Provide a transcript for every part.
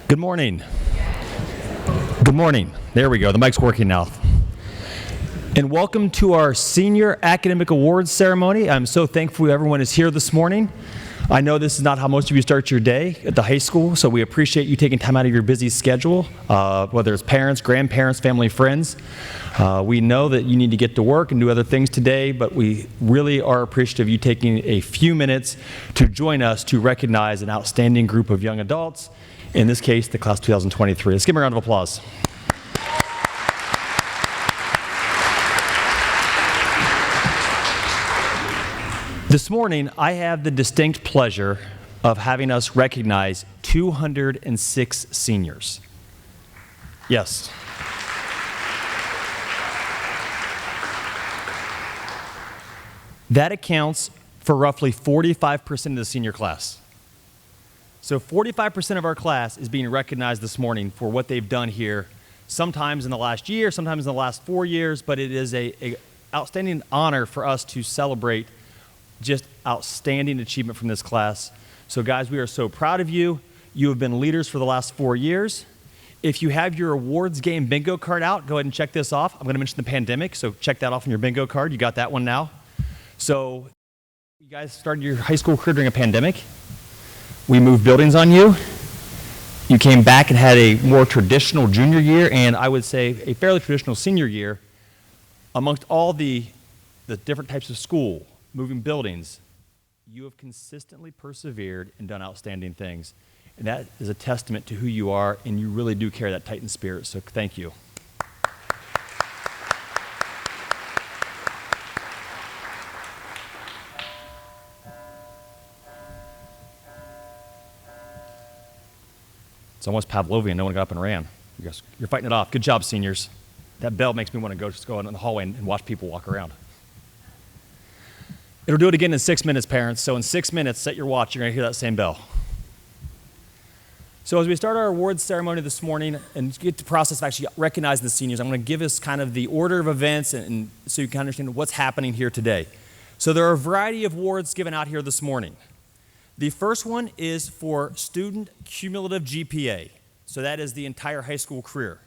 Good morning. Good morning. There we go. The mic's working now. And welcome to our Senior Academic Awards ceremony. I'm so thankful everyone is here this morning. I know this is not how most of you start your day at the high school, so we appreciate you taking time out of your busy schedule, whether it's parents, grandparents, family, friends. We know that you need to get to work and do other things today, but we really are appreciative of you taking a few minutes to join us to recognize an outstanding group of young adults, in this case, the class 2023. Let's give them a round of applause. This morning, I have the distinct pleasure of having us recognize 206 seniors. Yes. That accounts for roughly 45% of the senior class. So 45% of our class is being recognized this morning for what they've done here, sometimes in the last year, sometimes in the last 4 years, but it is an outstanding honor for us to celebrate just outstanding achievement from this class. So guys, we are so proud of you. You have been leaders for the last 4 years. If you have your awards game bingo card out, go ahead and check this off. I'm going to mention the pandemic, so check that off on your bingo card. You got that one now. So you guys started your high school career during a pandemic. We moved buildings on you. You came back and had a more traditional junior year, and I would say a fairly traditional senior year. Amongst all the different types of school, moving buildings, you have consistently persevered and done outstanding things. And that is a testament to who you are, and you really do carry that Titan spirit, so thank you. It's almost Pavlovian. No one got up and ran. You're fighting it off. Good job, seniors. That bell makes me want to just go out in the hallway and watch people walk around. It'll do it again in 6 minutes, parents. So in 6 minutes, set your watch. You're going to hear that same bell. So as we start our awards ceremony this morning and get to the process of actually recognizing the seniors, I'm going to give us kind of the order of events and so you can understand what's happening here today. So there are a variety of awards given out here this morning. The first one is for student cumulative GPA. So that is the entire high school career.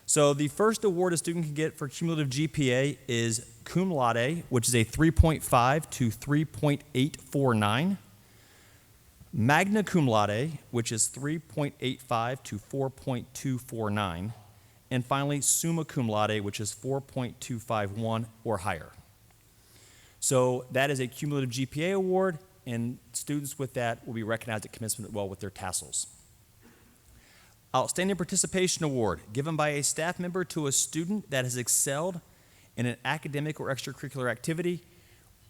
So the first award a student can get for cumulative GPA is cum laude, which is a 3.5 to 3.849. Magna cum laude, which is 3.85 to 4.249. And finally, summa cum laude, which is 4.251 or higher. So that is a cumulative GPA award, and students with that will be recognized at commencement well with their tassels. Outstanding Participation Award, given by a staff member to a student that has excelled in an academic or extracurricular activity.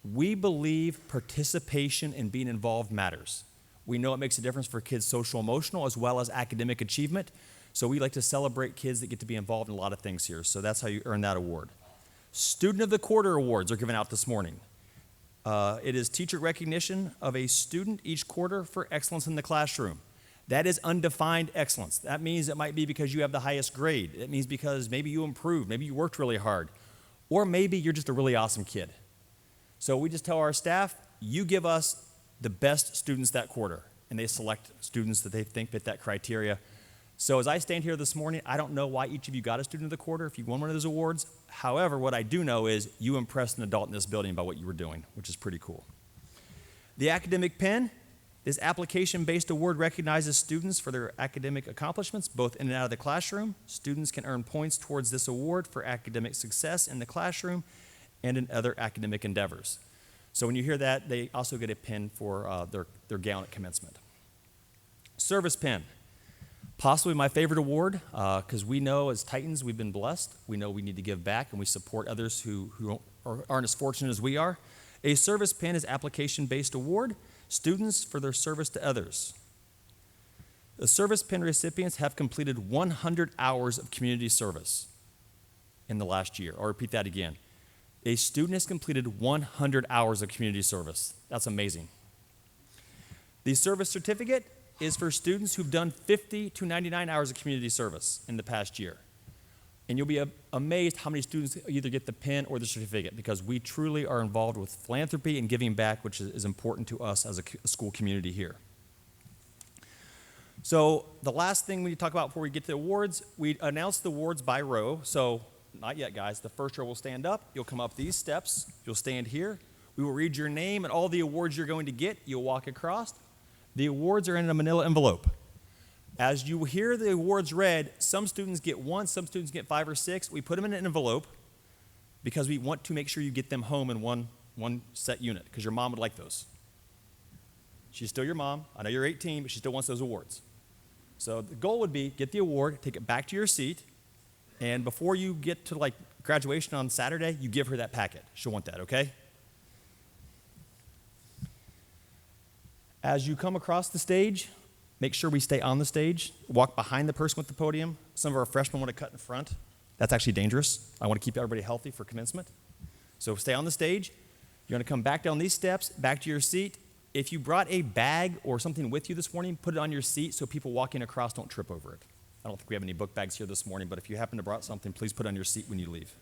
We believe participation and being involved matters. We know it makes a difference for kids' social emotional as well as academic achievement. So we like to celebrate kids that get to be involved in a lot of things here. So that's how you earn that award. Student of the Quarter awards are given out this morning. It is teacher recognition of a student each quarter for excellence in the classroom. That is undefined excellence. That means it might be because you have the highest grade. It means because maybe you improved, maybe you worked really hard, or maybe you're just a really awesome kid. So we just tell our staff, you give us the best students that quarter, and they select students that they think fit that criteria. So as I stand here this morning, I don't know why each of you got a student of the quarter if you won one of those awards. However, what I do know is you impressed an adult in this building by what you were doing, which is pretty cool. The Academic Pen. This application-based award recognizes students for their academic accomplishments, both in and out of the classroom. Students can earn points towards this award for academic success in the classroom and in other academic endeavors. So when you hear that, they also get a pin for their gown at commencement. Service Pen, possibly my favorite award, because we know as Titans we've been blessed. We know we need to give back, and we support others who aren't as fortunate as we are. A Service Pen is application-based award. Students for their service to others. The Service Pen recipients have completed 100 hours of community service in the last year. I'll repeat that again. A student has completed 100 hours of community service. That's amazing. The Service Certificate is for students who've done 50 to 99 hours of community service in the past year. And you'll be amazed how many students either get the pin or the certificate, because we truly are involved with philanthropy and giving back, which is important to us as a school community here. So the last thing we need to talk about before we get to the awards, we announced the awards by row. So not yet, guys. The first row will stand up. You'll come up these steps. You'll stand here. We will read your name and all the awards you're going to get. You'll walk across. The awards are in a manila envelope. As you hear the awards read, some students get 1, some students get 5 or 6. We put them in an envelope because we want to make sure you get them home in one set unit, because your mom would like those. She's still your mom. I know you're 18, but she still wants those awards. So the goal would be get the award, take it back to your seat, and before you get to like graduation on Saturday, you give her that packet. She'll want that, okay? As you come across the stage, make sure we stay on the stage. Walk behind the person with the podium. Some of our freshmen want to cut in front. That's actually dangerous. I want to keep everybody healthy for commencement. So stay on the stage. You're going to come back down these steps, back to your seat. If you brought a bag or something with you this morning, put it on your seat so people walking across don't trip over it. I don't think we have any book bags here this morning, but if you happen to brought something, please put it on your seat when you leave.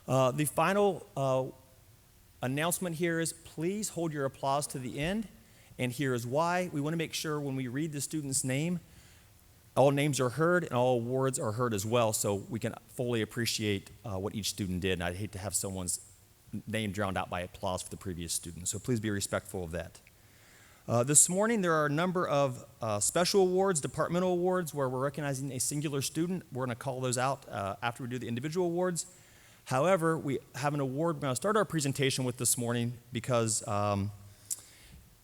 The final announcement here is please hold your applause to the end, and here is why. We want to make sure when we read the student's name, all names are heard and all awards are heard as well, so we can fully appreciate what each student did, and I'd hate to have someone's name drowned out by applause for the previous student, so please be respectful of that. This morning there are a number of special awards, departmental awards, where we're recognizing a singular student. We're going to call those out after we do the individual awards. However, we have an award we're going to start our presentation with this morning because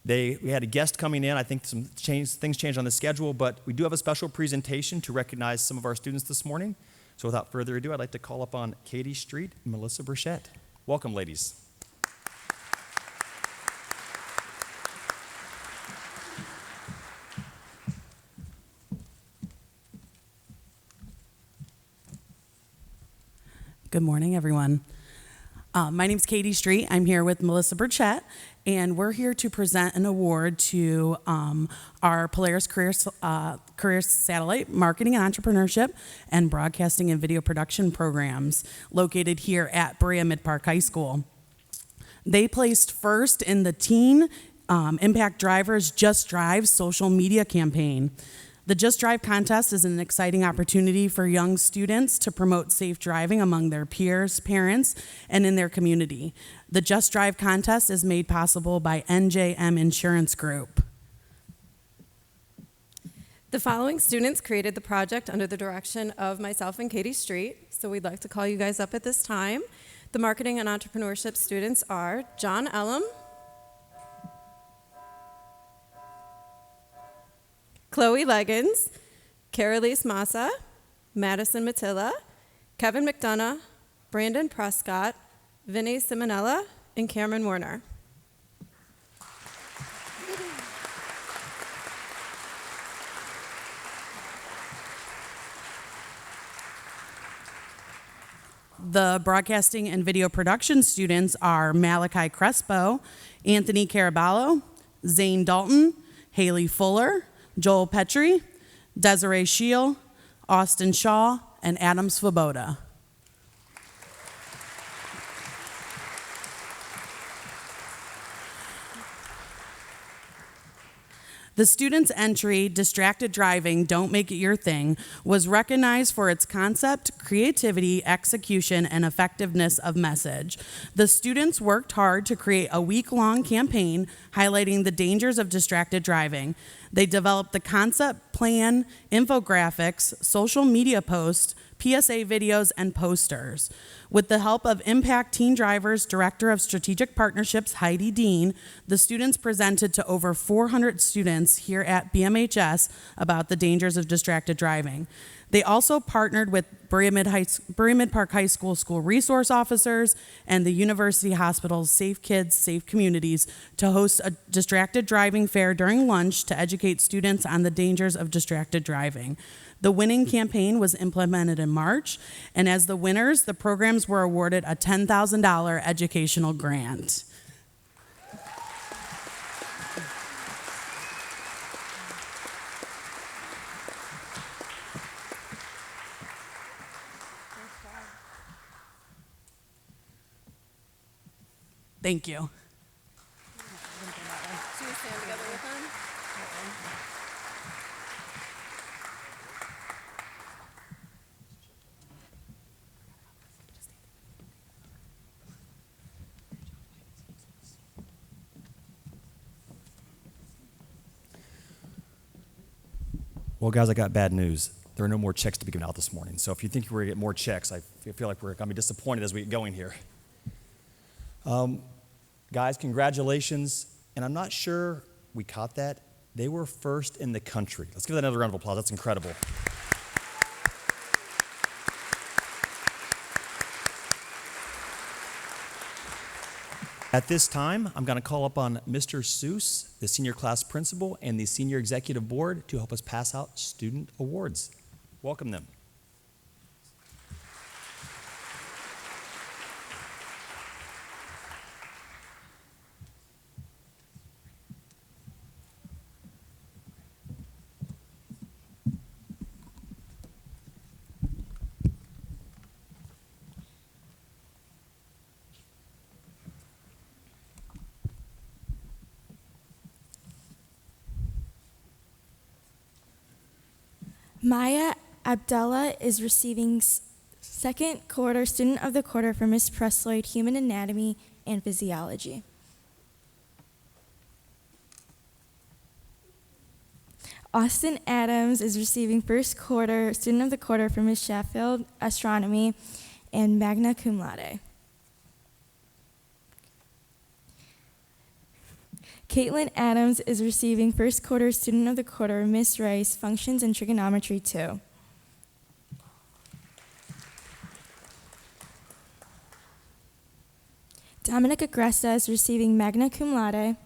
we had a guest coming in. I think things changed on the schedule, but we do have a special presentation to recognize some of our students this morning. So without further ado, I'd like to call upon Katie Street and Melissa Burchett. Welcome, ladies. Good morning, everyone. My name's Katie Street. I'm here with Melissa Burchett, and we're here to present an award to our Polaris Career Satellite Marketing and Entrepreneurship and Broadcasting and Video Production programs located here at Berea-Midpark High School. They placed first in the Teen Impact Drivers Just Drive social media campaign. The Just Drive contest is an exciting opportunity for young students to promote safe driving among their peers, parents, and in their community. The Just Drive contest is made possible by NJM Insurance Group. The following students created the project under the direction of myself and Katie Street, so we'd like to call you guys up at this time. The marketing and entrepreneurship students are John Ellum, Chloe Leggins, Carolise Massa, Madison Matilla, Kevin McDonough, Brandon Prescott, Vinny Simonella, and Cameron Werner. The broadcasting and video production students are Malachi Crespo, Anthony Caraballo, Zane Dalton, Haley Fuller, Joel Petrie, Desiree Scheel, Austin Shaw, and Adam Svoboda. The student's entry, Distracted Driving, Don't Make It Your Thing, was recognized for its concept, creativity, execution, and effectiveness of message. The students worked hard to create a week-long campaign highlighting the dangers of distracted driving. They developed the concept, plan, infographics, social media posts, PSA videos, and posters. With the help of Impact Teen Drivers Director of Strategic Partnerships, Heidi Dean, the students presented to over 400 students here at BMHS about the dangers of distracted driving. They also partnered with Berea-Midpark High School school resource officers and the University Hospital's Safe Kids, Safe Communities to host a distracted driving fair during lunch to educate students on the dangers of distracted driving. The winning campaign was implemented in March, and as the winners, the programs were awarded a $10,000 educational grant. Thank you. Should we stand together with them? Well, guys, I got bad news. There are no more checks to be given out this morning. So if you think we're going to get more checks, I feel like we're going to be disappointed as we get going here. Guys, congratulations. And I'm not sure we caught that. They were first in the country. Let's give that another round of applause. That's incredible. At this time, I'm going to call upon Mr. Seuss, the senior class principal, and the senior executive board to help us pass out student awards. Welcome them. Maya Abdullah is receiving second quarter Student of the Quarter for Miss Presloyd, Human Anatomy and Physiology. Austin Adams is receiving first quarter Student of the Quarter for Miss Sheffield, Astronomy and Magna Cum Laude. Caitlin Adams is receiving first quarter Student of the Quarter, Miss Rice, Functions and Trigonometry 2. Dominic Agresta is receiving Magna Cum Laude.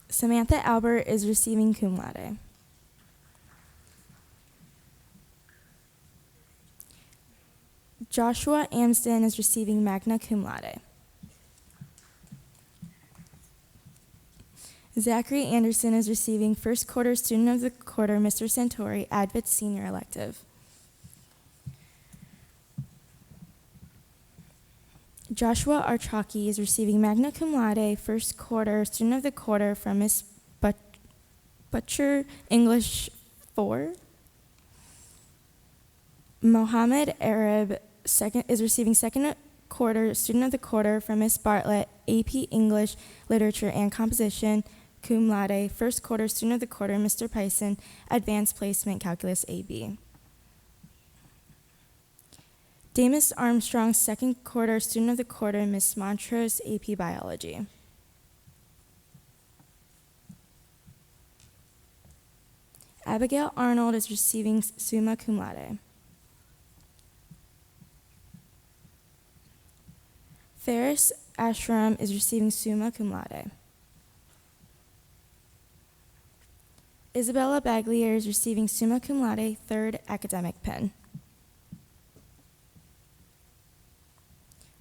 Samantha Albert is receiving Cum Laude. Joshua Amsden is receiving Magna Cum Laude. Zachary Anderson is receiving first quarter Student of the Quarter, Mr. Santori, Advent Senior Elective. Joshua Archaki is receiving Magna Cum Laude, first quarter Student of the Quarter from Miss Butcher, English 4. Mohammed Arab is receiving second quarter Student of the Quarter from Miss Bartlett, AP English, Literature and Composition, Cum Laude, first quarter Student of the Quarter, Mr. Pison, Advanced Placement, Calculus AB. Damus Armstrong, second quarter Student of the Quarter, Miss Montrose, AP Biology. Abigail Arnold is receiving Summa Cum Laude. Ferris Ashram is receiving Summa Cum Laude. Isabella Baglier is receiving Summa Cum Laude, third academic pin.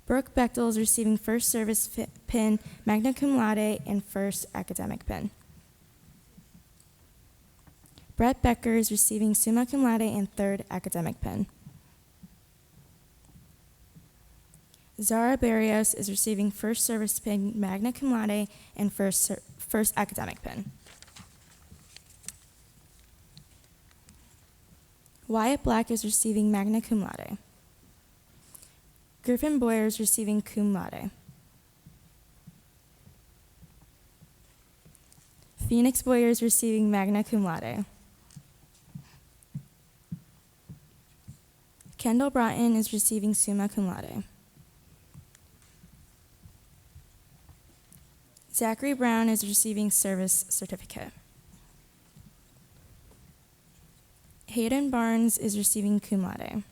Brooke Bechtel is receiving first service pin, Magna Cum Laude, and first academic pin. Brett Becker is receiving Summa Cum Laude and third academic pin. Zara Barrios is receiving first service pin, Magna Cum Laude, and first academic pin. Wyatt Black is receiving Magna Cum Laude. Griffin Boyer is receiving Cum Laude. Phoenix Boyer is receiving Magna Cum Laude. Kendall Broughton is receiving Summa Cum Laude. Zachary Brown is receiving service certificate. Hayden Barnes is receiving Cum Laude.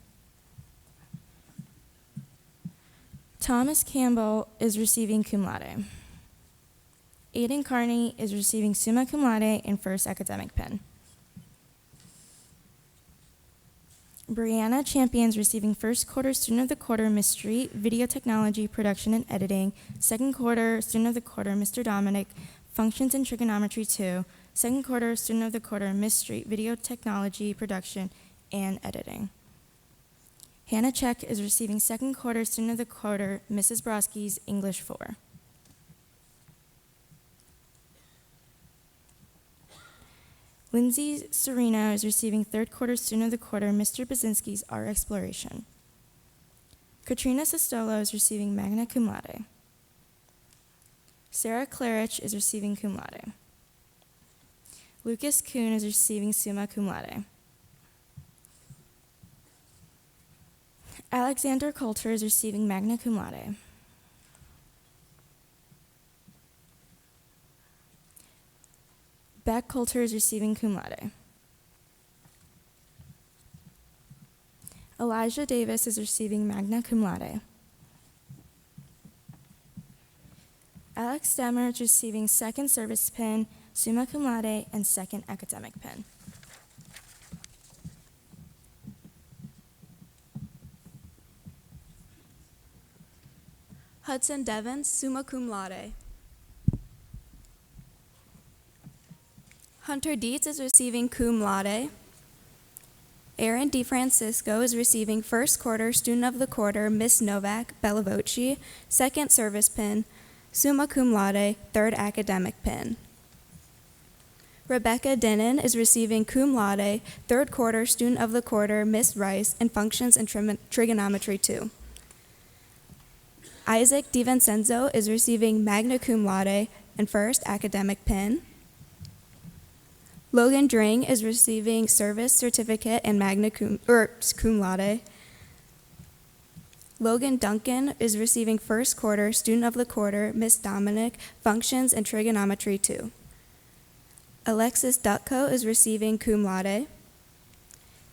Thomas Campbell is receiving Cum Laude. Aiden Carney is receiving Summa Cum Laude and first academic pin. Brianna Champion is receiving first quarter Student of the Quarter, Miss Street, Video Technology, Production and Editing. Second quarter Student of the Quarter, Mr. Dominic, Functions and Trigonometry 2. Second quarter Student of the Quarter, Miss Street, Video Technology, Production and Editing. Hannah Check is receiving second quarter Student of the Quarter, Mrs. Broski's, English 4. Lindsay Serino is receiving third quarter Student of the Quarter, Mr. Bazinski's, Art Exploration. Katrina Sestolo is receiving Magna Cum Laude. Sarah Klarich is receiving cum laude. Lucas Kuhn is receiving summa cum laude. Alexander Coulter is receiving magna cum laude. Beck Coulter is receiving cum laude. Elijah Davis is receiving magna cum laude. Alex Stemmer is receiving second service pin, summa cum laude, and second academic pin. Hudson Devens, summa cum laude. Hunter Dietz is receiving cum laude. Aaron DeFrancisco is receiving first quarter student of the quarter, Miss Novak Bellavoci, second service pin, summa cum laude, third academic pin. Rebecca Denon is receiving cum laude, third quarter student of the quarter, Miss Rice, in functions and trigonometry 2. Isaac DiVincenzo is receiving magna cum laude and first academic pin. Logan Dring is receiving service certificate and magna cum laude. Logan Duncan is receiving first quarter student of the quarter, Miss Dominic, functions and trigonometry 2. Alexis Dutko is receiving cum laude.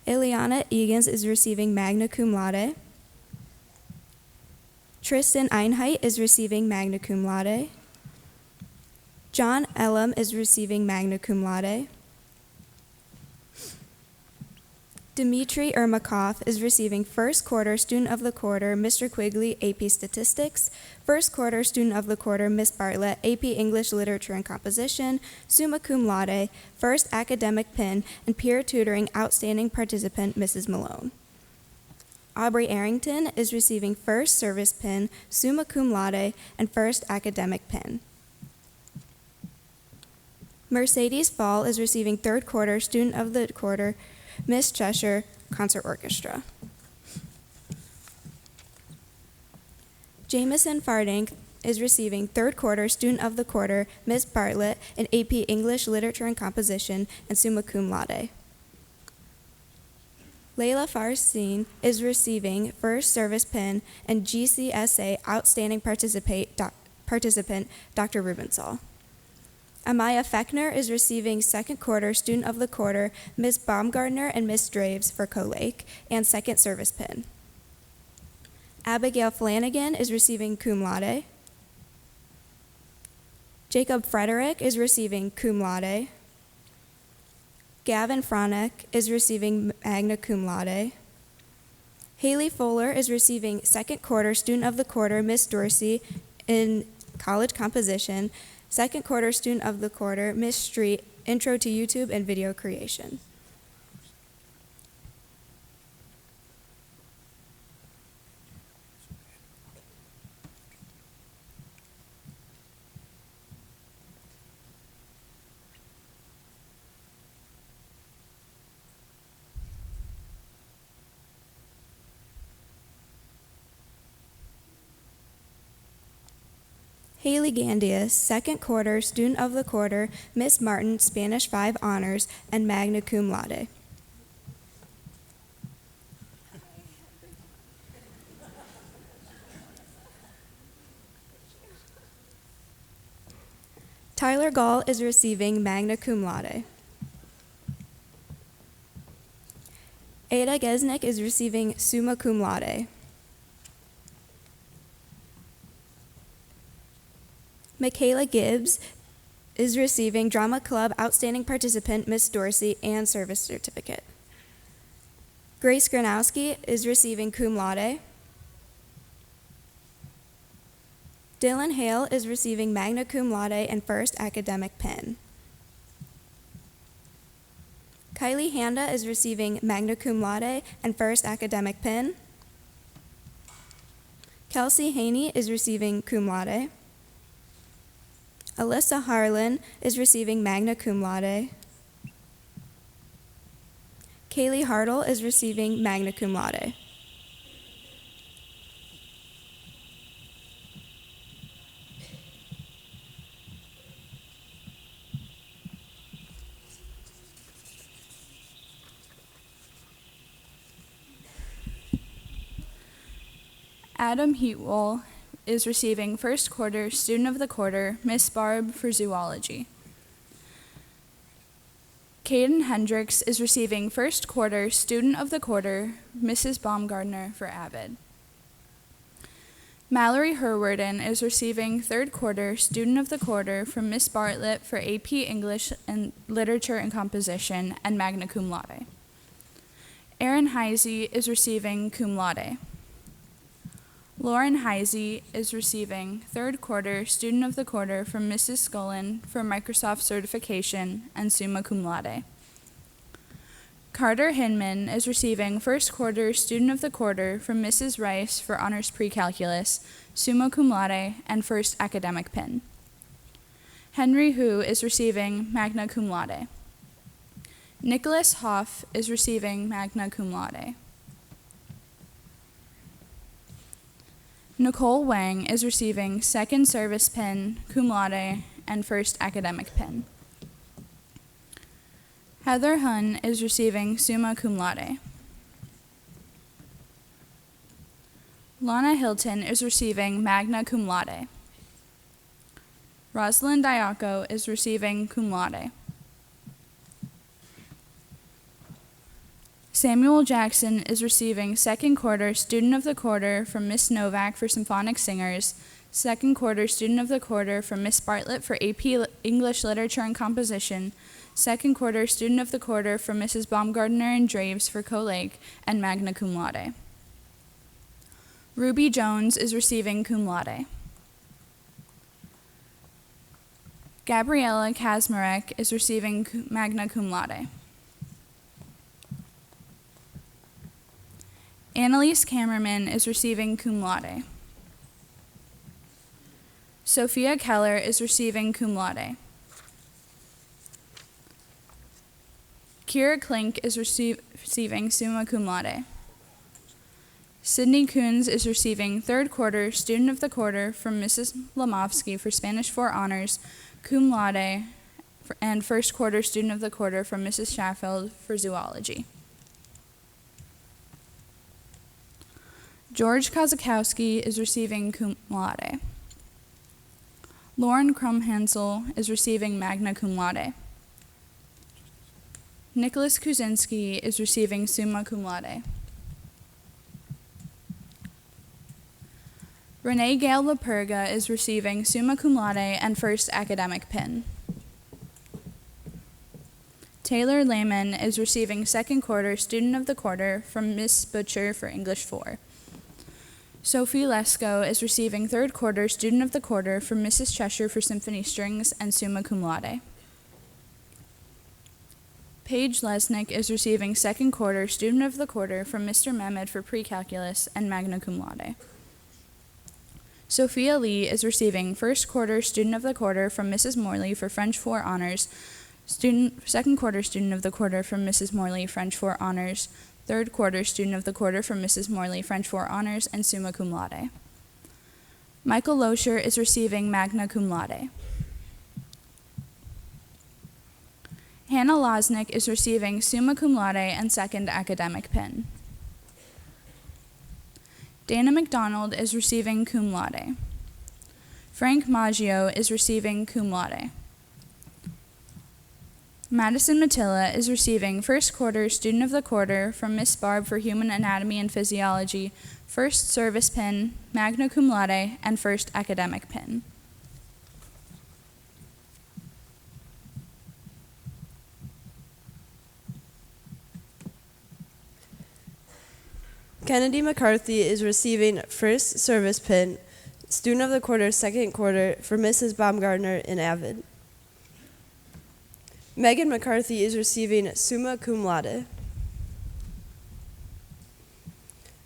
Ileana Egan's is receiving magna cum laude. Tristan Einheit is receiving magna cum laude. John Elam is receiving magna cum laude. Dmitry Ermakov is receiving first quarter student of the quarter, Mr. Quigley, AP Statistics, first quarter student of the quarter, Miss Bartlett, AP English Literature and Composition, summa cum laude, first academic pin, and peer tutoring outstanding participant, Mrs. Malone. Aubrey Arrington is receiving first service pin, summa cum laude, and first academic pin. Mercedes Fall is receiving third quarter student of the quarter, Miss Cheshire, Concert Orchestra. Jameson Fardink is receiving third quarter student of the quarter, Miss Bartlett, in AP English Literature and Composition, and summa cum laude. Layla Farstein is receiving first service pin and GCSA outstanding participant, Dr. Rubensall. Amaya Fechner is receiving second quarter student of the quarter, Miss Baumgartner and Miss Draves for Co-Lake, and second service pin. Abigail Flanagan is receiving cum laude. Jacob Frederick is receiving cum laude. Gavin Fronick is receiving magna cum laude. Haley Fuller is receiving second quarter student of the quarter, Miss Dorsey, in college composition, second quarter student of the quarter, Miss Street, intro to YouTube and video creation. Haley Gandius, second quarter student of the quarter, Miss Martin, Spanish 5 honors, and magna cum laude. Tyler Gall is receiving magna cum laude. Ada Gesnick is receiving summa cum laude. Michaela Gibbs is receiving Drama Club Outstanding Participant, Miss Dorsey, and Service Certificate. Grace Granowski is receiving cum laude. Dylan Hale is receiving magna cum laude and first academic pin. Kylie Handa is receiving magna cum laude and first academic pin. Kelsey Haney is receiving cum laude. Alyssa Harlan is receiving magna cum laude. Kaylee Hartle is receiving magna cum laude. Adam Heatwell is receiving first quarter Student of the Quarter, Miss Barb for Zoology. Caden Hendricks is receiving first quarter Student of the Quarter, Mrs. Baumgardner for Avid. Mallory Herwarden is receiving third quarter Student of the Quarter from Miss Bartlett for AP English and Literature and Composition and magna cum laude. Erin Heisey is receiving cum laude. Lauren Heisey is receiving third quarter Student of the Quarter from Mrs. Scullin for Microsoft Certification and summa cum laude. Carter Hinman is receiving first quarter Student of the Quarter from Mrs. Rice for Honors Pre-Calculus, summa cum laude, and first academic pin. Henry Hu is receiving magna cum laude. Nicholas Hoff is receiving magna cum laude. Nicole Wang is receiving second service pin, cum laude, and first academic pin. Heather Hun is receiving summa cum laude. Lana Hilton is receiving magna cum laude. Rosalind Diaco is receiving cum laude. Samuel Jackson is receiving second quarter Student of the Quarter from Miss Novak for Symphonic Singers, second quarter Student of the Quarter from Miss Bartlett for AP English Literature and Composition, second quarter Student of the Quarter from Mrs. Baumgardner and Draves for Coe-Lake, and magna cum laude. Ruby Jones is receiving cum laude. Gabriella Kazmarek is receiving magna cum laude. Annalise Kammerman is receiving cum laude. Sophia Keller is receiving cum laude. Kira Klink is receiving summa cum laude. Sydney Coons is receiving third quarter Student of the Quarter from Mrs. Lomovsky for Spanish 4 Honors, cum laude, and first quarter Student of the Quarter from Mrs. Shaffield for Zoology. George Kozakowski is receiving cum laude. Lauren Krumhansel is receiving magna cum laude. Nicholas Kuzinski is receiving summa cum laude. Renee Gale LaPerga is receiving summa cum laude and first academic pin. Taylor Lehman is receiving second quarter Student of the Quarter from Miss Butcher for English 4. Sophie Lesko is receiving third quarter Student of the Quarter from Mrs. Cheshire for Symphony Strings and summa cum laude. Paige Lesnick is receiving second quarter Student of the Quarter from Mr. Mehmed for Pre-Calculus and magna cum laude. Sophia Lee is receiving first quarter Student of the Quarter from Mrs. Morley for French 4 Honors, second quarter Student of the Quarter from Mrs. Morley, French 4 Honors, third quarter Student of the Quarter from Mrs. Morley, French 4 Honors, and summa cum laude. Michael Loescher is receiving magna cum laude. Hannah Losnick is receiving summa cum laude and second academic pin. Dana McDonald is receiving cum laude. Frank Maggio is receiving cum laude. Madison Matilla is receiving first quarter Student of the Quarter from Miss Barb for Human Anatomy and Physiology, first service pin, magna cum laude, and first academic pin. Kennedy McCarthy is receiving first service pin, Student of the Quarter, second quarter for Mrs. Baumgardner in Avid. Megan McCarthy is receiving summa cum laude.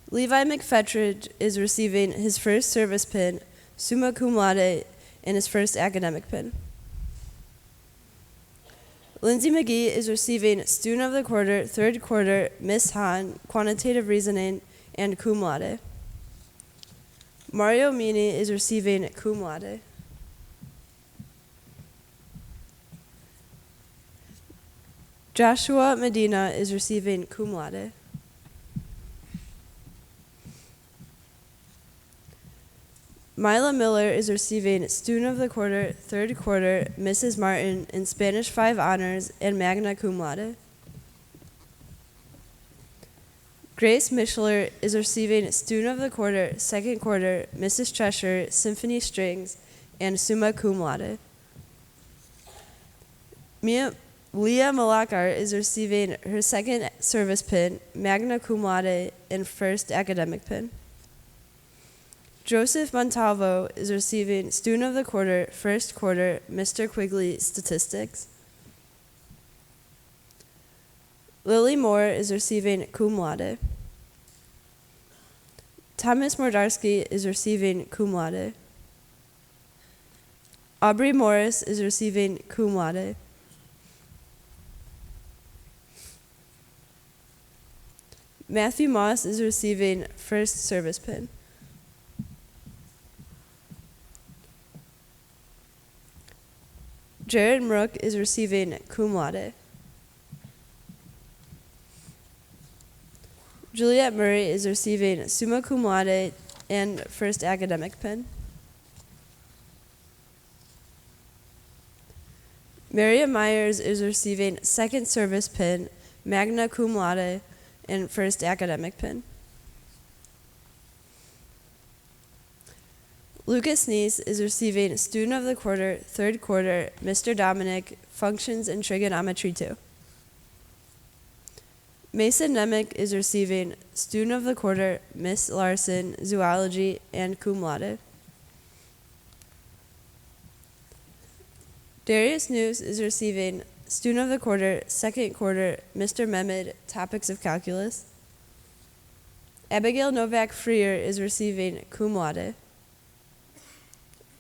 Levi McFetridge is receiving his first service pin, summa cum laude, and his first academic pin. Lindsay McGee is receiving Student of the Quarter, third quarter, Miss Han, Quantitative Reasoning, and cum laude. Mario Mini is receiving cum laude. Joshua Medina is receiving cum laude. Mila Miller is receiving Student of the Quarter, third quarter, Mrs. Martin, in Spanish 5 honors and magna cum laude. Grace Mishler is receiving Student of the Quarter, second quarter, Mrs. Cheshire, symphony strings, and summa cum laude. Leah Malakar is receiving her second service pin, magna cum laude, and first academic pin. Joseph Montalvo is receiving Student of the Quarter, first quarter, Mr. Quigley, statistics. Lily Moore is receiving cum laude. Thomas Mordarski is receiving cum laude. Aubrey Morris is receiving cum laude. Matthew Moss is receiving first service pin. Jared Mrook is receiving cum laude. Juliet Murray is receiving summa cum laude and first academic pin. Maria Myers is receiving second service pin, magna cum laude, and first academic pin. Lucas Neese is receiving Student of the Quarter, third quarter, Mr. Dominic, functions in trigonometry 2. Mason Nemick is receiving Student of the Quarter, Miss Larson, zoology, and cum laude. Darius News is receiving Student of the Quarter, second quarter, Mr. Mehmed, topics of calculus. Abigail Novak Freer is receiving cum laude.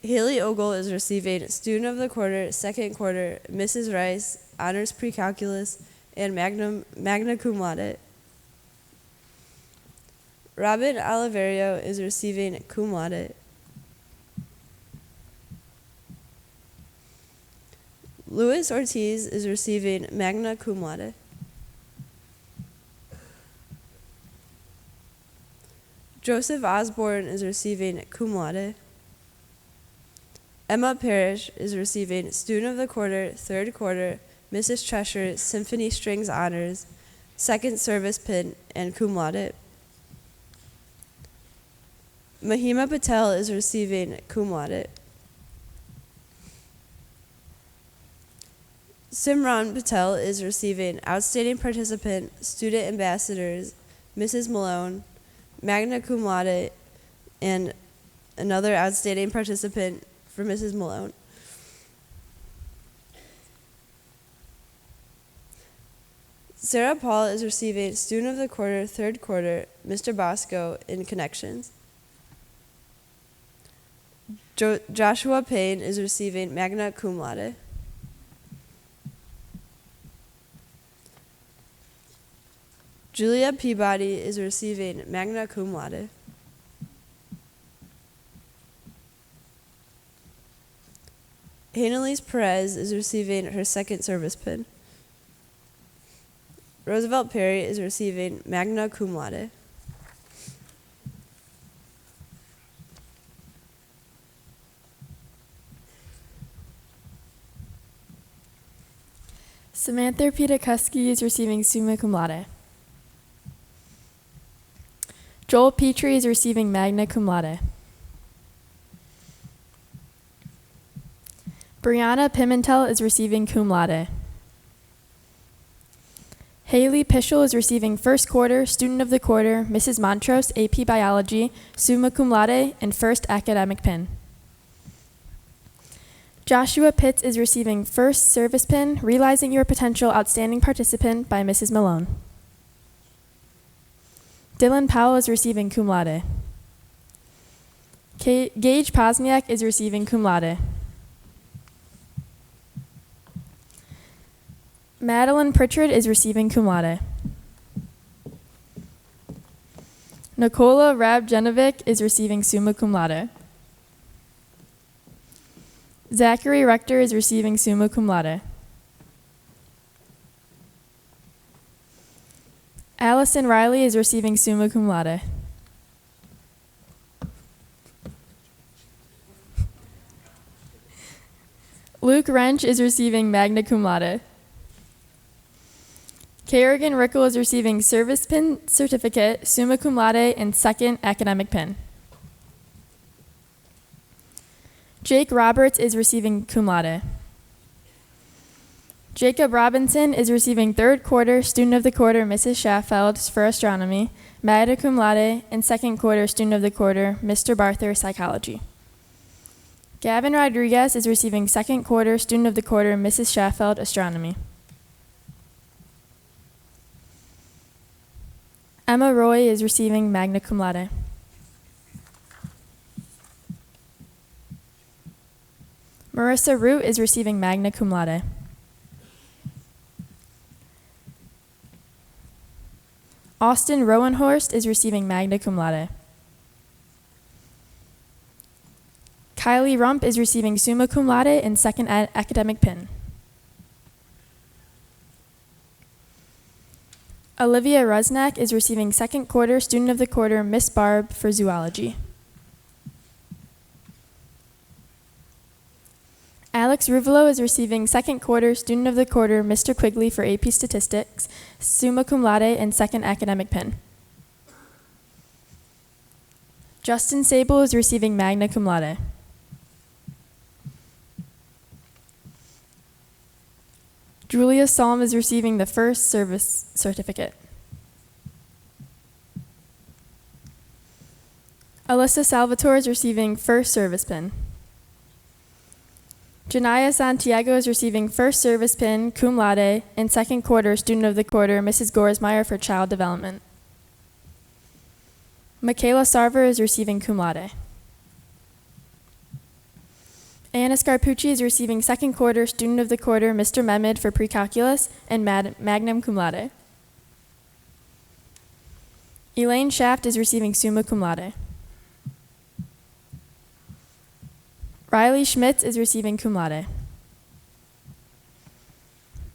Haley Ogle is receiving Student of the Quarter, second quarter, Mrs. Rice, honors pre-calculus, and magna cum laude. Robin Oliverio is receiving cum laude. Luis Ortiz is receiving magna cum laude. Joseph Osborne is receiving cum laude. Emma Parrish is receiving Student of the Quarter, third quarter, Mrs. Cheshire, symphony strings honors, second service pin, and cum laude. Mahima Patel is receiving cum laude. Simran Patel is receiving outstanding participant, student ambassadors, Mrs. Malone, magna cum laude, and another outstanding participant for Mrs. Malone. Sarah Paul is receiving Student of the Quarter, third quarter, Mr. Bosco, in connections. Joshua Payne is receiving magna cum laude. Julia Peabody is receiving magna cum laude. Annalise Perez is receiving her second service pin. Roosevelt Perry is receiving magna cum laude. Samantha Piedakuski is receiving summa cum laude. Joel Petrie is receiving magna cum laude. Brianna Pimentel is receiving cum laude. Haley Pischel is receiving first quarter, Student of the Quarter, Mrs. Montrose, AP Biology, summa cum laude, and first academic pin. Joshua Pitts is receiving first service pin, Realizing Your Potential, outstanding participant by Mrs. Malone. Dylan Powell is receiving cum laude. Gage Posniak is receiving cum laude. Madeline Pritchard is receiving cum laude. Nicola Rabjenovic is receiving summa cum laude. Zachary Rector is receiving summa cum laude. Allison Riley is receiving summa cum laude. Luke Wrench is receiving magna cum laude. Kerrigan Rickle is receiving service pin certificate, summa cum laude, and second academic pin. Jake Roberts is receiving cum laude. Jacob Robinson is receiving third quarter student of the quarter Mrs. Schaffeld for astronomy, magna cum laude, and second quarter student of the quarter Mr. Barther psychology. Gavin Rodriguez is receiving second quarter student of the quarter Mrs. Schaffeld astronomy. Emma Roy is receiving magna cum laude. Marissa Root is receiving magna cum laude. Austin Rowenhorst is receiving magna cum laude. Kylie Rump is receiving summa cum laude and second academic pin. Olivia Rusnak is receiving second quarter student of the quarter Miss Barb for zoology. Alex Ruvolo is receiving second quarter student of the quarter Mr. Quigley for AP statistics, summa cum laude, and second academic pin. Justin Sable is receiving magna cum laude. Julia Salm is receiving the first service certificate. Alyssa Salvatore is receiving first service pin. Janaya Santiago is receiving first service pin, cum laude, and second quarter student of the quarter Mrs. Goresmeyer for child development. Michaela Sarver is receiving cum laude. Anna Scarpucci is receiving second quarter student of the quarter Mr. Mehmed for pre-calculus and magnum cum laude. Elaine Shaft is receiving summa cum laude. Riley Schmitz is receiving cum laude.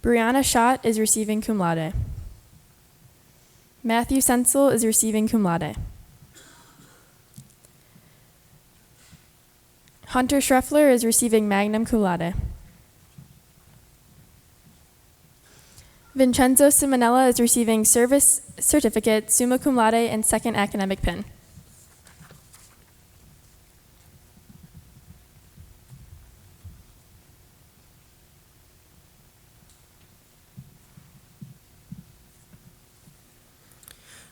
Brianna Schott is receiving cum laude. Matthew Sensel is receiving cum laude. Hunter Schreffler is receiving magna cum laude. Vincenzo Simonella is receiving service certificate, summa cum laude, and second academic pin.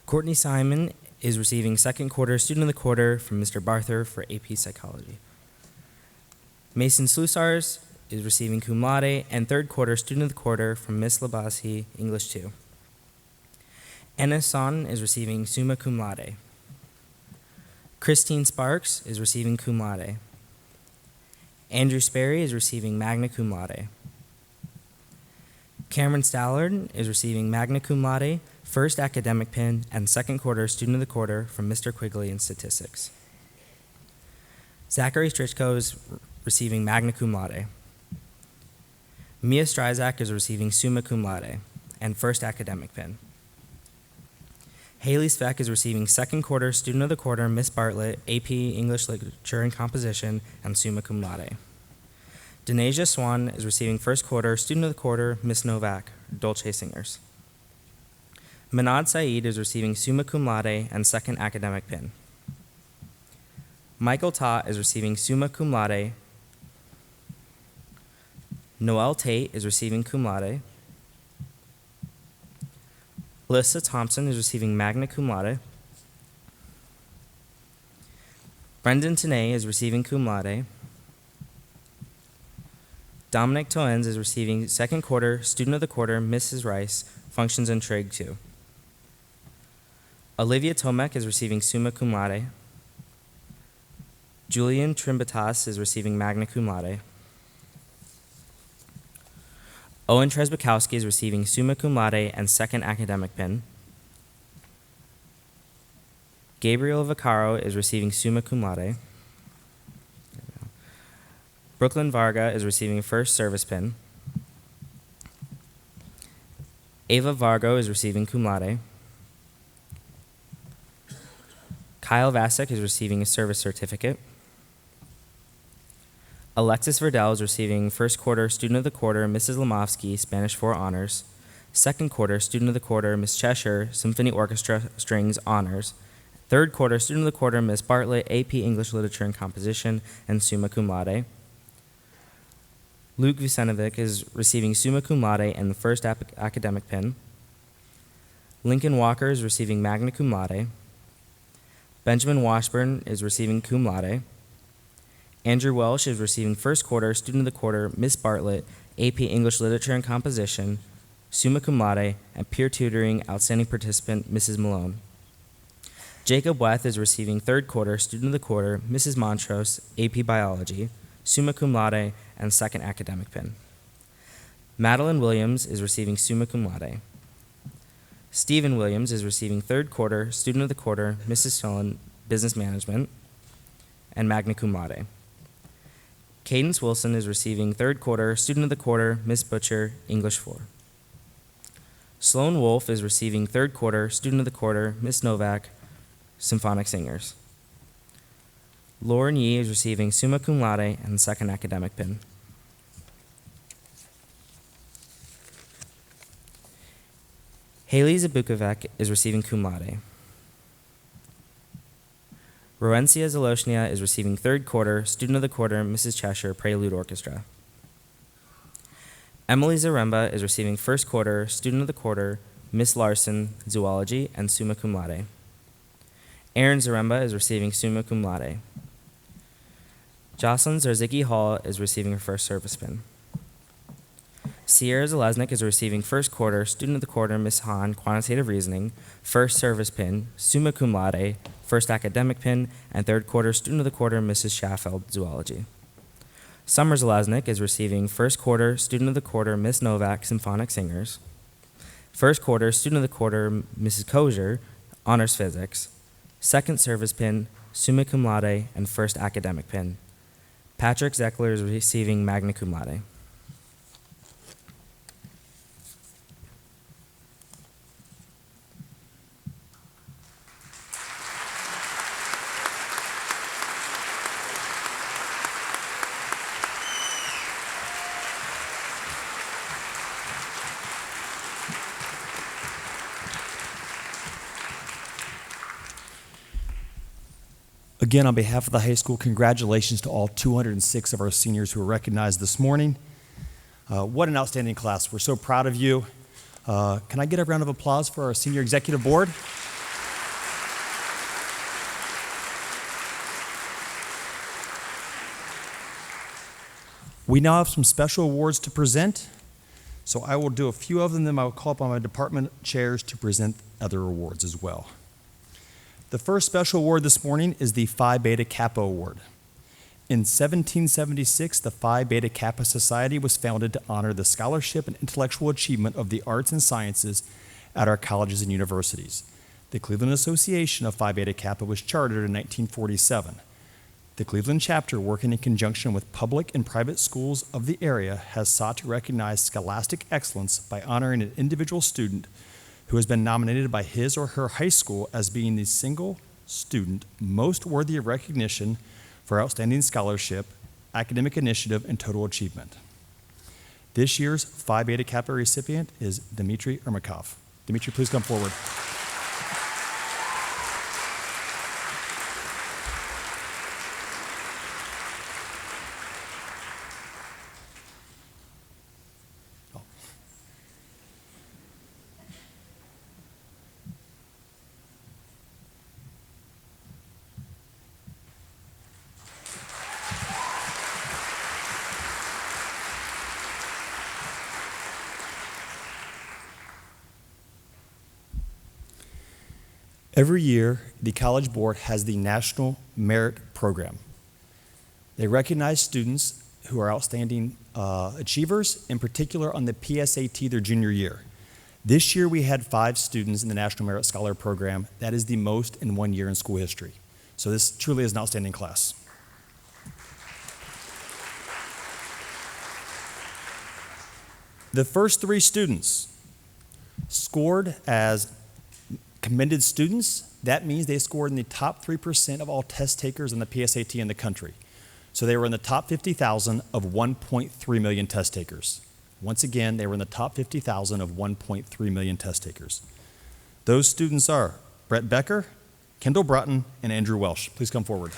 Courtney Simon is receiving second quarter student of the quarter from Mr. Barther for AP psychology. Mason Slusars is receiving cum laude and third quarter student of the quarter from Miss Labasi, English 2. Anna Son is receiving summa cum laude. Christine Sparks is receiving cum laude. Andrew Sperry is receiving magna cum laude. Cameron Stallard is receiving magna cum laude, first academic pin, and second quarter student of the quarter from Mr. Quigley in statistics. Zachary Strichko is receiving magna cum laude. Mia Stryzak is receiving summa cum laude and first academic pin. Haley Speck is receiving second quarter student of the quarter Miss Bartlett, AP English Literature and Composition, and summa cum laude. Denasia Swan is receiving first quarter student of the quarter Miss Novak, Dolce Singers. Manad Saeed is receiving summa cum laude and second academic pin. Michael Ta is receiving summa cum laude. Noelle Tate is receiving cum laude. Alyssa Thompson is receiving magna cum laude. Brendan Tanay is receiving cum laude. Dominic Toenz is receiving second quarter student of the quarter Mrs. Rice, Functions and Trig 2. Olivia Tomek is receiving summa cum laude. Julian Trimbatas is receiving magna cum laude. Owen Tresbakowski is receiving summa cum laude and second academic pin. Gabriel Vaccaro is receiving summa cum laude. Brooklyn Varga is receiving first service pin. Ava Vargo is receiving cum laude. Kyle Vasek is receiving a service certificate. Alexis Verdell is receiving first quarter Student of the Quarter, Mrs. Lomovsky, Spanish 4 Honors. Second quarter Student of the Quarter, Miss Cheshire, Symphony Orchestra Strings Honors. Third quarter Student of the Quarter, Miss Bartlett, AP English Literature and Composition, and Summa Cum Laude. Luke Vucenovic is receiving Summa Cum Laude and the first academic pin. Lincoln Walker is receiving Magna Cum Laude. Benjamin Washburn is receiving Cum Laude. Andrew Welsh is receiving first quarter Student of the Quarter, Miss Bartlett, AP English Literature and Composition, Summa Cum Laude, and Peer Tutoring Outstanding Participant, Mrs. Malone. Jacob Weth is receiving third quarter Student of the Quarter, Mrs. Montrose, AP Biology, Summa Cum Laude, and second academic pin. Madeline Williams is receiving Summa Cum Laude. Stephen Williams is receiving third quarter Student of the Quarter, Mrs. Schillen, Business Management, and Magna Cum Laude. Cadence Wilson is receiving third quarter Student of the Quarter, Miss Butcher, English 4. Sloan Wolf is receiving third quarter Student of the Quarter, Miss Novak, Symphonic Singers. Lauren Yee is receiving Summa Cum Laude and second academic pin. Haley Zabukovec is receiving Cum Laude. Roencia Zaloshnia is receiving third quarter Student of the Quarter, Mrs. Cheshire, Prelude Orchestra. Emily Zaremba is receiving first quarter Student of the Quarter, Miss Larson, Zoology, and Summa Cum Laude. Aaron Zaremba is receiving Summa Cum Laude. Jocelyn Zarzicki Hall is receiving her first service pin. Sierra Zalesnik is receiving first quarter Student of the Quarter, Miss Hahn, Quantitative Reasoning, first service pin, Summa Cum Laude, first academic pin, and third quarter Student of the Quarter, Mrs. Schaffeld, Zoology. Summer Zalesnik is receiving first quarter Student of the Quarter, Miss Novak, Symphonic Singers, first quarter Student of the Quarter, Mrs. Kozier, Honors Physics, second service pin, Summa Cum Laude, and first academic pin. Patrick Zeckler is receiving Magna Cum Laude. Again, on behalf of the high school, congratulations to all 206 of our seniors who were recognized this morning. What an outstanding class. We're so proud of you. Can I get a round of applause for our senior executive board? We now have some special awards to present, so I will do a few of them, then I will call upon my department chairs to present other awards as well. The first special award this morning is the Phi Beta Kappa Award. In 1776, the Phi Beta Kappa Society was founded to honor the scholarship and intellectual achievement of the arts and sciences at our colleges and universities. The Cleveland Association of Phi Beta Kappa was chartered in 1947. The Cleveland chapter, working in conjunction with public and private schools of the area, has sought to recognize scholastic excellence by honoring an individual student who has been nominated by his or her high school as being the single student most worthy of recognition for outstanding scholarship, academic initiative, and total achievement. This year's Phi Beta Kappa recipient is Dmitry Ermakov. Dmitry, please come forward. Every year, the College Board has the National Merit Program. They recognize students who are outstanding achievers, in particular on the PSAT their junior year. This year, we had 5 students in the National Merit Scholar Program. That is the most in one year in school history. So this truly is an outstanding class. The first 3 students scored as commended students. That means they scored in the top 3% of all test takers in the PSAT in the country. So they were in the top 50,000 of 1.3 million test takers. Once again, they were in the top 50,000 of 1.3 million test takers. Those students are Brett Becker, Kendall Broughton, and Andrew Welsh. Please come forward.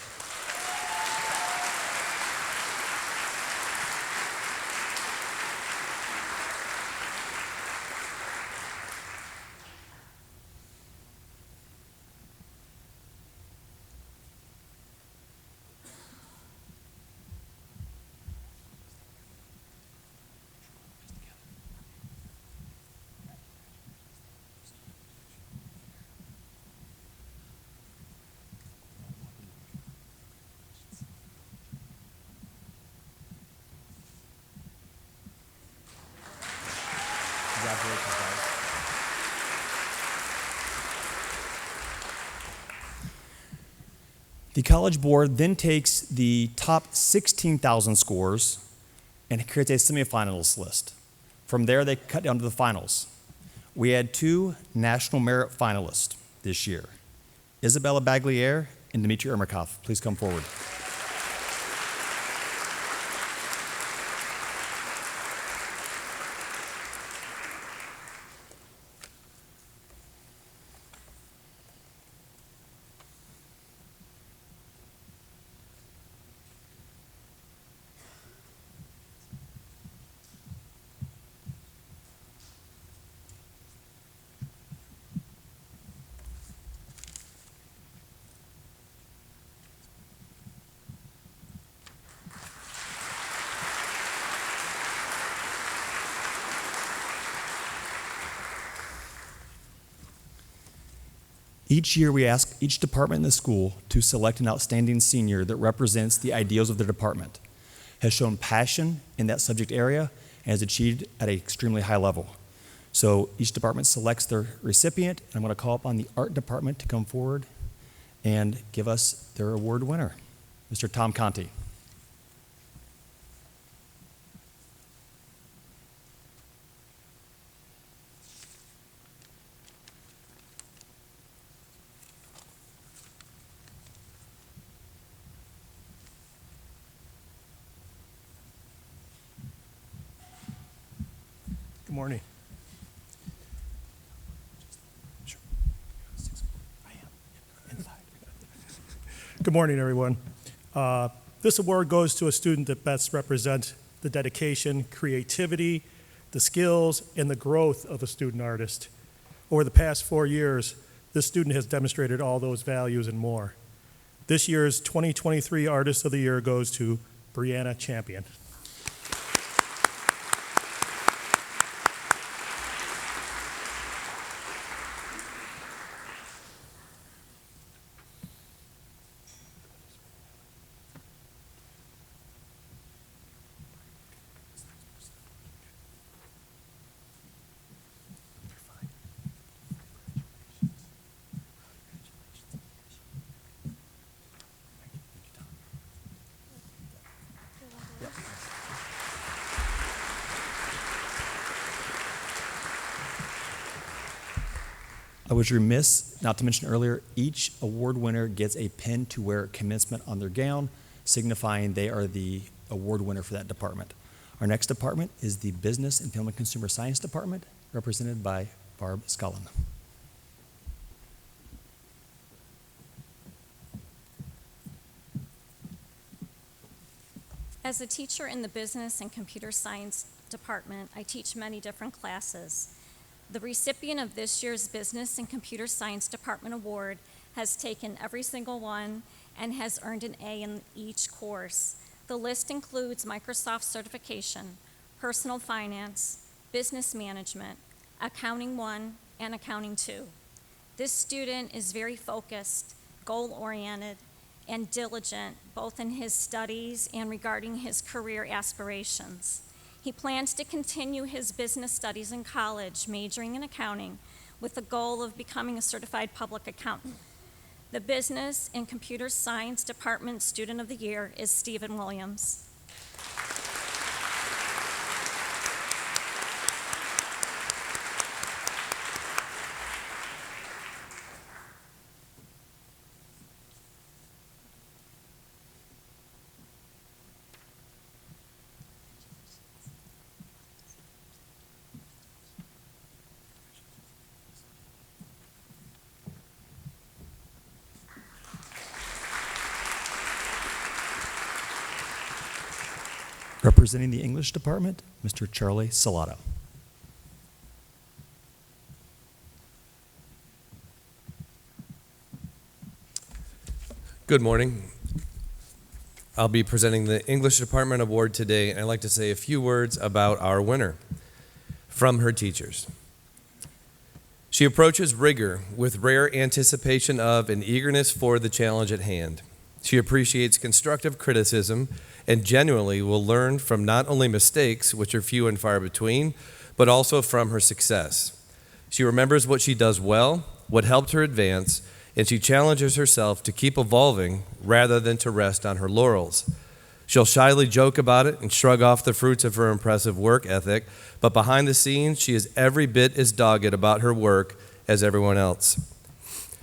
Congratulations, guys. The College Board then takes the top 16,000 scores and creates a semifinalist list. From there, they cut down to the finals. We had 2 National Merit finalists this year, Isabella Bagliere and Dmitry Ermakov. Please come forward. Each year, we ask each department in the school to select an outstanding senior that represents the ideals of their department, has shown passion in that subject area, and has achieved at an extremely high level. So each department selects their recipient, and I'm going to call upon the art department to come forward and give us their award winner, Mr. Tom Conti. Good morning. Good morning, everyone. This award goes to a student that best represents the dedication, creativity, the skills, and the growth of a student artist. Over the past 4 years, this student has demonstrated all those values and more. This year's 2023 Artist of the Year goes to Brianna Champion. I was remiss not to mention earlier, each award winner gets a pin to wear at commencement on their gown, signifying they are the award winner for that department. Our next department is the Business and Family Consumer Science Department, represented by Barb Scullin. As a teacher in the Business and Computer Science Department, I teach many different classes. The recipient of this year's Business and Computer Science Department Award has taken every single one and has earned an A in each course. The list includes Microsoft certification, personal finance, business management, accounting 1, and accounting 2. This student is very focused, goal-oriented, and diligent, both in his studies and regarding his career aspirations. He plans to continue his business studies in college, majoring in accounting, with the goal of becoming a certified public accountant. The Business and Computer Science Department Student of the Year is Stephen Williams. Representing the English department, Mr. Charlie Salato. Good morning. I'll be presenting the English Department Award today, and I'd like to say a few words about our winner from her teachers. She approaches rigor with rare anticipation of and eagerness for the challenge at hand. She appreciates constructive criticism and genuinely will learn from not only mistakes, which are few and far between, but also from her success. She remembers what she does well, what helped her advance, and she challenges herself to keep evolving rather than to rest on her laurels. She'll shyly joke about it and shrug off the fruits of her impressive work ethic, but behind the scenes, she is every bit as dogged about her work as everyone else.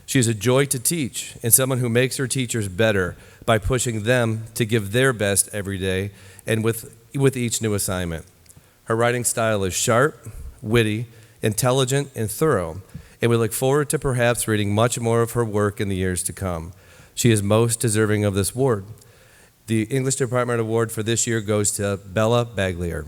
She is a joy to teach and someone who makes her teachers better by pushing them to give their best every day and with each new assignment. Her writing style is sharp, witty, intelligent, and thorough, and we look forward to perhaps reading much more of her work in the years to come. She is most deserving of this award. The English Department Award for this year goes to Bella Baglier.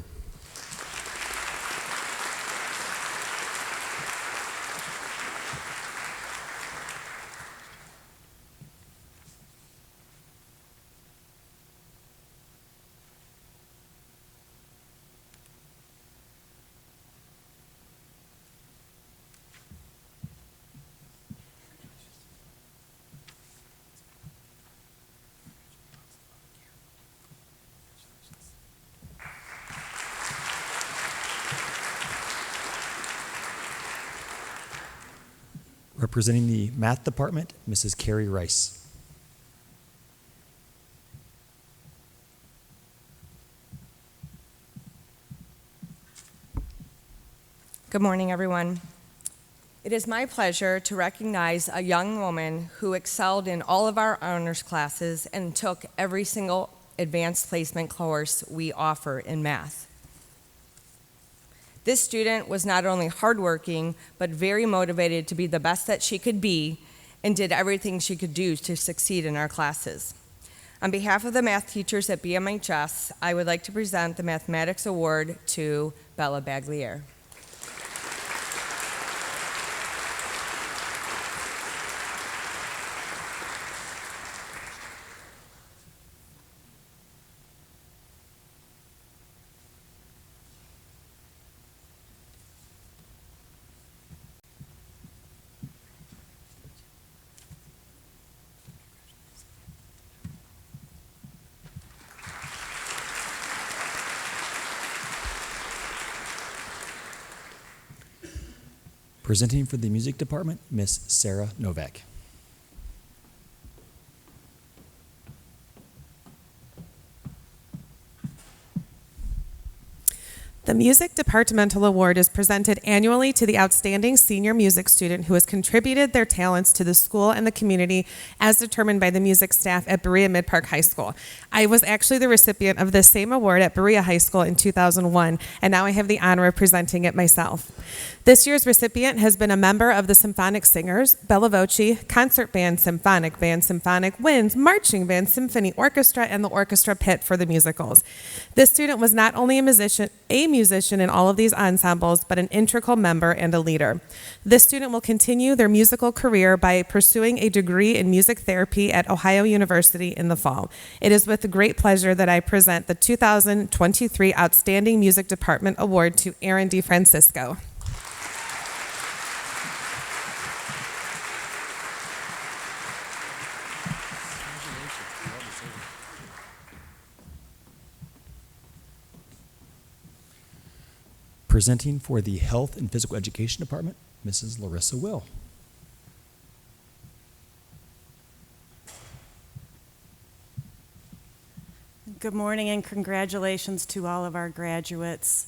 Representing the math department, Mrs. Carrie Rice. Good morning, everyone. It is my pleasure to recognize a young woman who excelled in all of our honors classes and took every single advanced placement course we offer in math. This student was not only hardworking, but very motivated to be the best that she could be and did everything she could do to succeed in our classes. On behalf of the math teachers at BMHS, I would like to present the Mathematics Award to Bella Baglier. Presenting for the music department, Miss Sarah Novak. The Music Departmental Award is presented annually to the outstanding senior music student who has contributed their talents to the school and the community as determined by the music staff at Berea-Midpark High School. I was actually the recipient of this same award at Berea High School in 2001, and now I have the honor of presenting it myself. This year's recipient has been a member of the Symphonic Singers, Bella Voce, Concert Band, Symphonic Winds, Marching Band, Symphony Orchestra, and the Orchestra Pit for the musicals. This student was not only a musician in all of these ensembles, but an integral member and a leader. This student will continue their musical career by pursuing a degree in music therapy at Ohio University in the fall. It is with great pleasure that I present the 2023 Outstanding Music Department Award to Aaron DeFrancisco. Presenting for the Health and Physical Education Department, Mrs. Larissa Will. Good morning and congratulations to all of our graduates.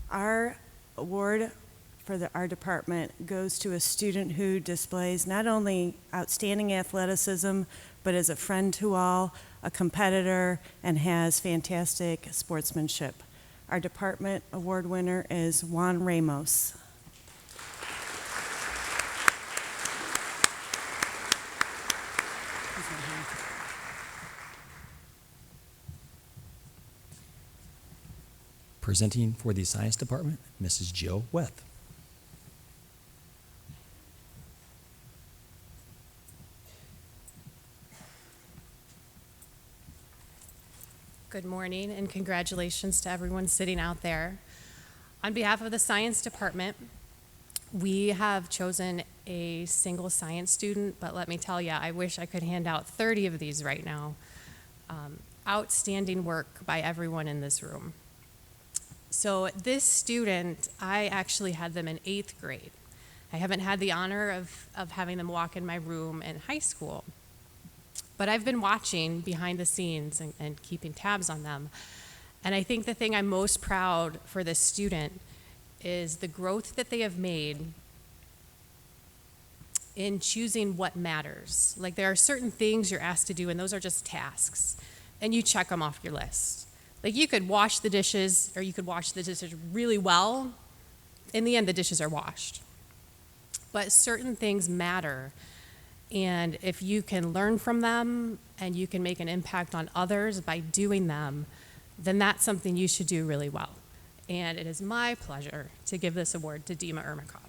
Our award for our department goes to a student who displays not only outstanding athleticism, but is a friend to all, a competitor, and has fantastic sportsmanship. Our department award winner is Juan Ramos. Presenting for the Science Department, Mrs. Jill Weth. Good morning and congratulations to everyone sitting out there. On behalf of the Science Department, we have chosen a single science student, but let me tell you, I wish I could hand out 30 of these right now. Outstanding work by everyone in this room. So this student, I actually had them in 8th grade. I haven't had the honor of having them walk in my room in high school. But I've been watching behind the scenes and keeping tabs on them. And I think the thing I'm most proud for this student is the growth that they have made in choosing what matters. Like, there are certain things you're asked to do, and those are just tasks, and you check them off your list. Like, you could wash the dishes, or you could wash the dishes really well. In the end, the dishes are washed. But certain things matter. And if you can learn from them and you can make an impact on others by doing them, then that's something you should do really well. And it is my pleasure to give this award to Dima Ermakov.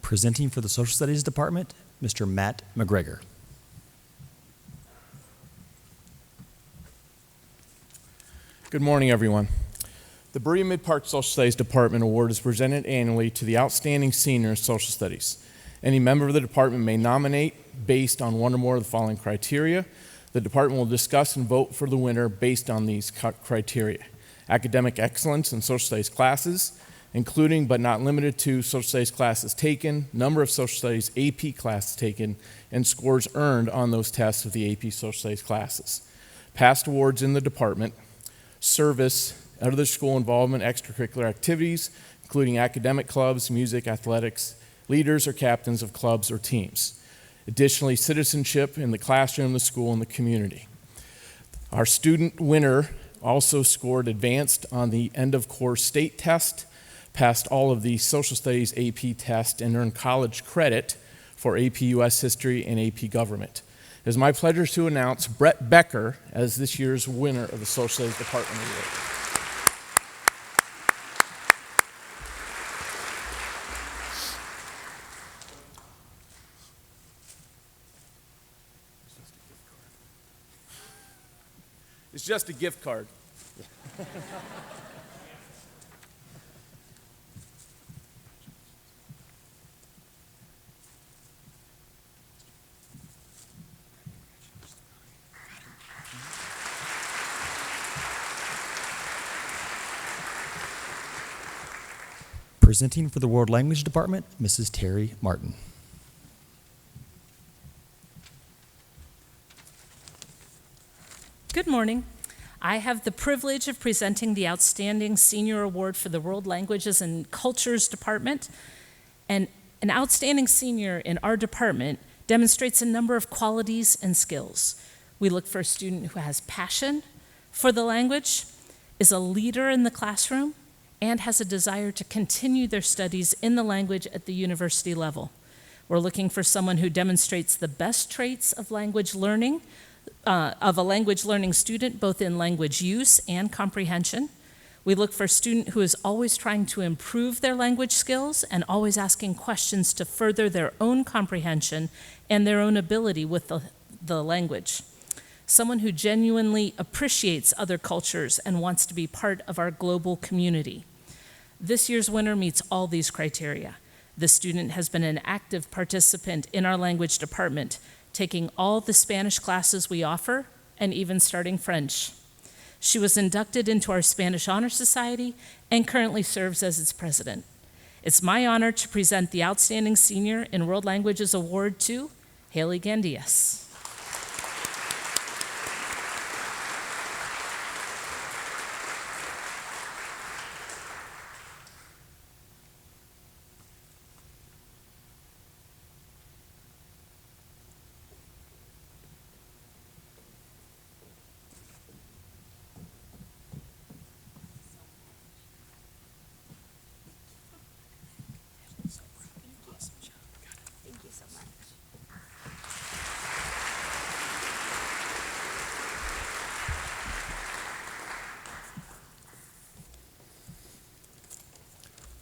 Presenting for the Social Studies Department, Mr. Matt McGregor. Good morning, everyone. The Berea-Midpark Social Studies Department Award is presented annually to the outstanding senior in social studies. Any member of the department may nominate based on one or more of the following criteria. The department will discuss and vote for the winner based on these criteria: academic excellence in social studies classes, including but not limited to social studies classes taken, number of social studies AP classes taken, and scores earned on those tests of the AP social studies classes. Past awards in the department: service, out of the school involvement, extracurricular activities, including academic clubs, music, athletics, leaders or captains of clubs or teams. Additionally, citizenship in the classroom, the school, and the community. Our student winner also scored advanced on the end of course state test, passed all of the social studies AP test, and earned college credit for AP US History and AP Government. It is my pleasure to announce Brett Becker as this year's winner of the Social Studies Department Award. It's just a gift card. Presenting for the World Language Department, Mrs. Terry Martin. Good morning. I have the privilege of presenting the Outstanding Senior Award for the World Languages and Cultures Department. And an outstanding senior in our department demonstrates a number of qualities and skills. We look for a student who has passion for the language, is a leader in the classroom, and has a desire to continue their studies in the language at the university level. We're looking for someone who demonstrates the best traits of language learning, of a language learning student, both in language use and comprehension. We look for a student who is always trying to improve their language skills and always asking questions to further their own comprehension and their own ability with the language. Someone who genuinely appreciates other cultures and wants to be part of our global community. This year's winner meets all these criteria. The student has been an active participant in our language department, taking all the Spanish classes we offer and even starting French. She was inducted into our Spanish Honor Society and currently serves as its president. It's my honor to present the Outstanding Senior in World Languages Award to Haley Gandias.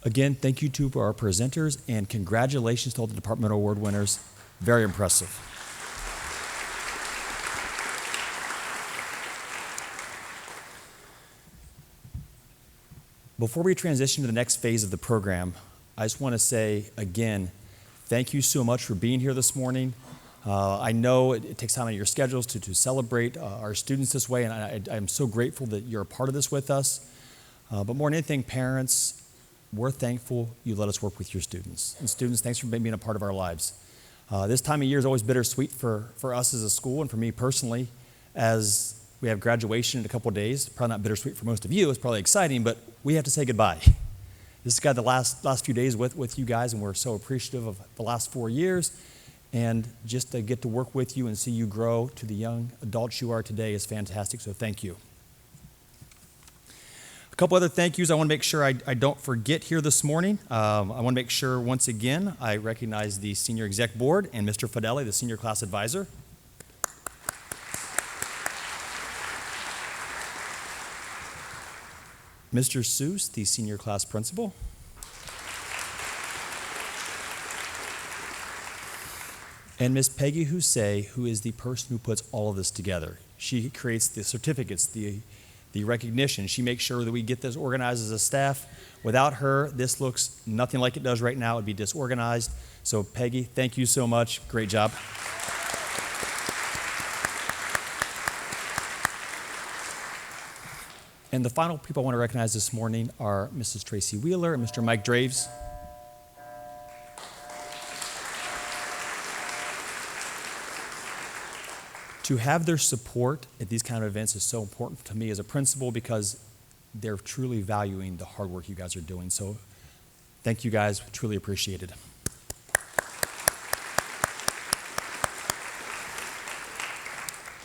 Again, thank you to our presenters, and congratulations to all the departmental award winners. Very impressive. Before we transition to the next phase of the program, I just want to say again, thank you so much for being here this morning. I know it takes time out of your schedules to celebrate our students this way, and I'm so grateful that you're a part of this with us. But more than anything, parents, we're thankful you let us work with your students. And students, thanks for being a part of our lives. This time of year is always bittersweet for us as a school and for me personally, as we have graduation in a couple of days. Probably not bittersweet for most of you. It's probably exciting, but we have to say goodbye. This has got the last few days with you guys, and we're so appreciative of the last 4 years. And just to get to work with you and see you grow to the young adults you are today is fantastic, so thank you. A couple other thank yous I want to make sure I don't forget here this morning. I want to make sure, once again, I recognize the Senior Exec Board and Mr. Fideli, the Senior Class Advisor. Mr. Seuss, the Senior Class Principal. And Miss Peggy Husey, who is the person who puts all of this together. She creates the certificates, the recognition. She makes sure that we get this organized as a staff. Without her, this looks nothing like it does right now. It'd be disorganized. So Peggy, thank you so much. Great job. And the final people I want to recognize this morning are Mrs. Tracy Wheeler and Mr. Mike Draves. To have their support at these kind of events is so important to me as a principal because they're truly valuing the hard work you guys are doing. So thank you guys, truly appreciate it.